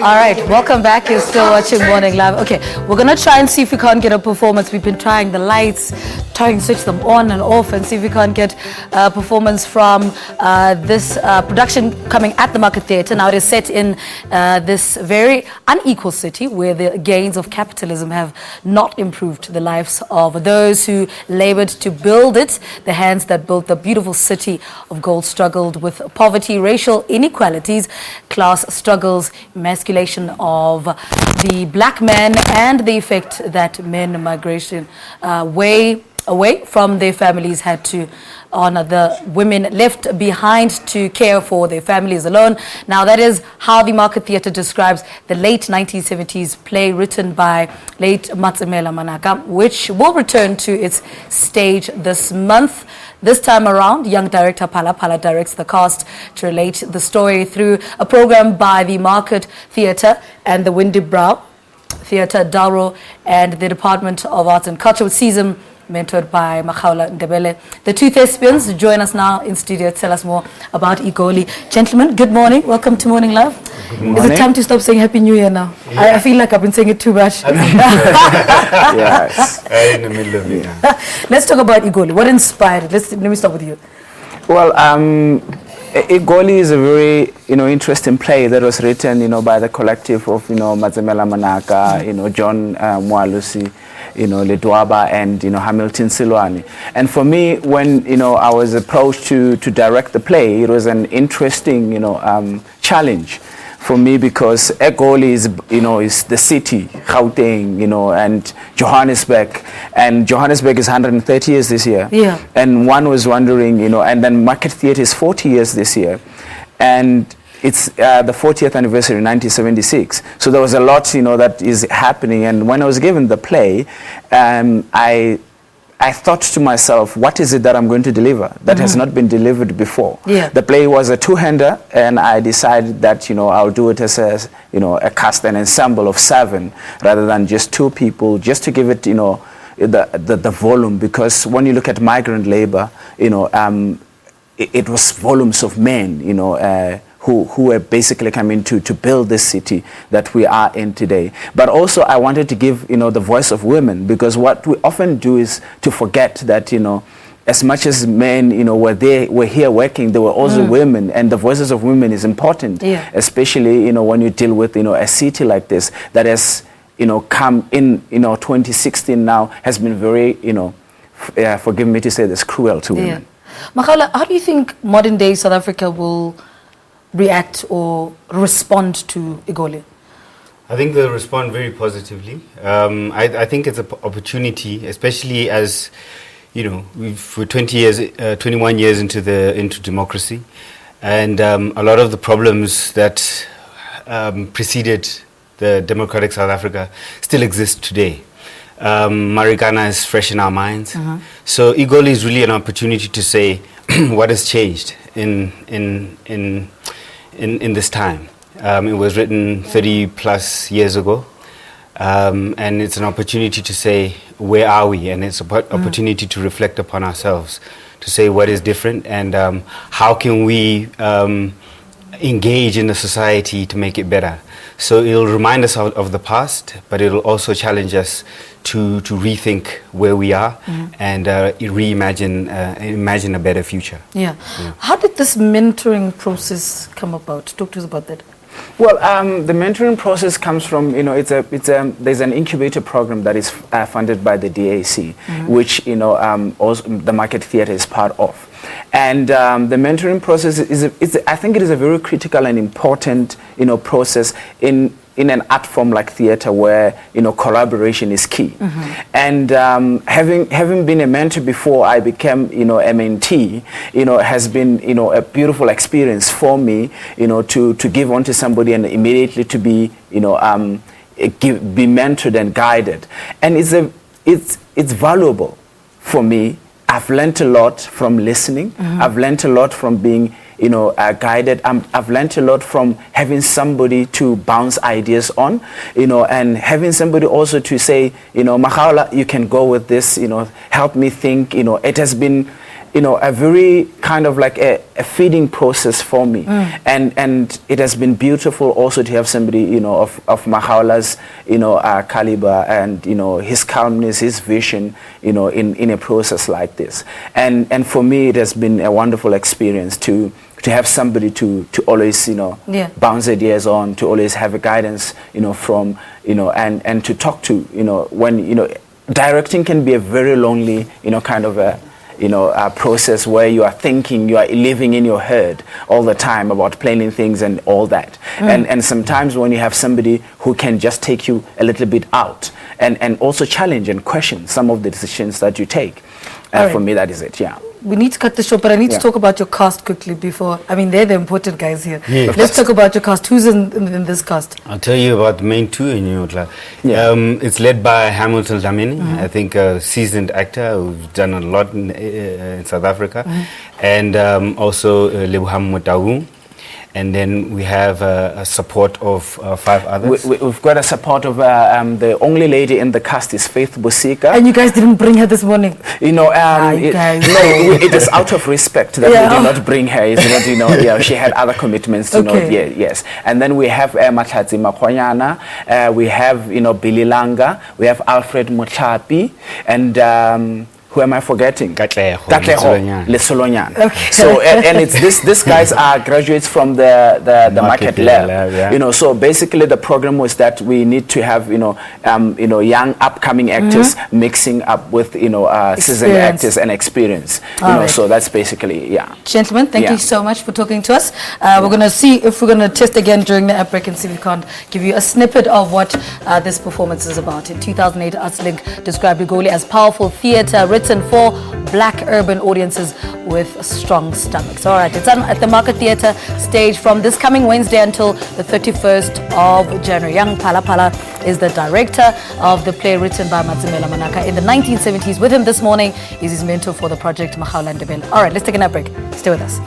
All right, welcome back. You're still watching Morning Live. Okay, we're going to try and see if we can't get a performance. We've been trying the lights, trying to switch them on and off and see if we can't get a performance from this production coming at the Market Theatre. Now, it is set in this very unequal city where the gains of capitalism have not improved the lives of those who labored to build it. The hands that built the beautiful city of gold struggled with poverty, racial inequalities, class struggles, emasculation of the black man, and the effect that men migration away from their families had to on the women left behind to care for their families alone. Now, that is how the Market Theatre describes the late 1970s play written by late Matsemela Manaka, which will return to its stage this month. This time around, young director Phala Phala directs the cast to relate the story through a program by the Market Theatre and the Windybrow Theatre, DALRO, and the Department of Arts and Culture, with season mentored by Makhaola Ndebele. The two thespians join us now in studio to tell us more about Egoli. Gentlemen, good morning. Welcome to Morning Live. Good morning. Is it time to stop saying Happy New Year now? Yeah. I feel like I've been saying it too much. Yes. In the middle of it. Let's talk about Egoli. What inspired it? Let me start with you. Well, Egoli is a very, interesting play that was written, by the collective of, Matsemela Manaka, John Mwalusi, Ledwaba, and, Hamilton Silwani. And for me, when, I was approached to direct the play, it was an interesting, challenge for me, because Egoli is the city, Gauteng, and Johannesburg. And Johannesburg is 130 years this year. Yeah. And one was wondering, and then Market Theatre is 40 years this year. And it's the 40th anniversary, 1976. So there was a lot, that is happening. And when I was given the play, I thought to myself, what is it that I'm going to deliver that has not been delivered before? Yeah. The play was a two-hander, and I decided that, I'll do it as a cast, an ensemble of 7, rather than just 2 people, just to give it, the volume. Because when you look at migrant labor, it was volumes of men, who were basically coming to build this city that we are in today. But also I wanted to give, the voice of women, because what we often do is to forget that, as much as men, were here working, there were also women, and the voices of women is important, especially, when you deal with, a city like this that has, come in, 2016 now, has been very, forgive me to say this, cruel to women. Makhaola, how do you think modern day South Africa will react or respond to Egoli? I think they'll respond very positively. I think it's an opportunity, especially as, we're 21 years into democracy, and a lot of the problems that preceded the democratic South Africa still exist today. Marikana is fresh in our minds. So Egoli is really an opportunity to say what has changed in this time. It was written 30 plus years ago, and it's an opportunity to say, where are we? And it's an opportunity to reflect upon ourselves, to say what is different, and how can we engage in the society to make it better. So it'll remind us of the past, but it'll also challenge us to rethink where we are and imagine a better future. Yeah. How did this mentoring process come about? Talk to us about that. Well, the mentoring process comes from, there's an incubator program that is funded by the DAC, which, also the Market Theatre is part of. And the mentoring process I think it is a very critical and important, process in an art form like theatre, where, collaboration is key. And having been a mentor before I became, a mentee, has been, a beautiful experience for me, to give on to somebody and immediately to be, be mentored and guided. And it's valuable for me. I've learned a lot from listening. I've learned a lot from being, guided. I've learned a lot from having somebody to bounce ideas on, and having somebody also to say, Makhaola, you can go with this, help me think. It has been a very kind of like a feeding process for me. And it has been beautiful also to have somebody, of Makhaola's, caliber and, his calmness, his vision, in a process like this. And for me, it has been a wonderful experience to have somebody to always, bounce ideas on, to always have a guidance, from, and to talk to, when, directing can be a very lonely, kind of a process where you are thinking, you are living in your head all the time about planning things and all that. And sometimes when you have somebody who can just take you a little bit out and also challenge and question some of the decisions that you take, for me, that is it, yeah. We need to cut this short, but I need to talk about your cast quickly before. I mean, they're the important guys here. Yeah. Let's talk about your cast. Who's in this cast? I'll tell you about the main two in your club. It's led by Hamilton Dlamini, I think a seasoned actor who's done a lot in South Africa, and also Lebohang Motaung. And then we have a support of 5 others. We've got a support of the only lady in the cast is Faith Busika. And you guys didn't bring her this morning. It is out of respect that we did not bring her. It's not, she had other commitments. Yes. And then we have Matsemela Manaka. We have Billy Langa. We have Alfred Mochapi, and. Who am I forgetting? Katleho Lesolonyan. Okay. So and it's these guys are graduates from the market lab. So basically the program was that we need to have young upcoming actors mixing up with seasoned actors and experience. So that's basically Gentlemen, thank you so much for talking to us. We're going to see if we're going to test again during the app break and see if we can't give you a snippet of what this performance is about. In 2008, Artslink described Egoli as powerful theatre written for black urban audiences with strong stomachs. All right, it's on at the Market Theatre stage from this coming Wednesday until the 31st of January. Young Phala Phala is the director of the play written by Matsemela Manaka in the 1970s. With him this morning is his mentor for the project, Makhaola Ndebele. All right, let's take an app break. Stay with us.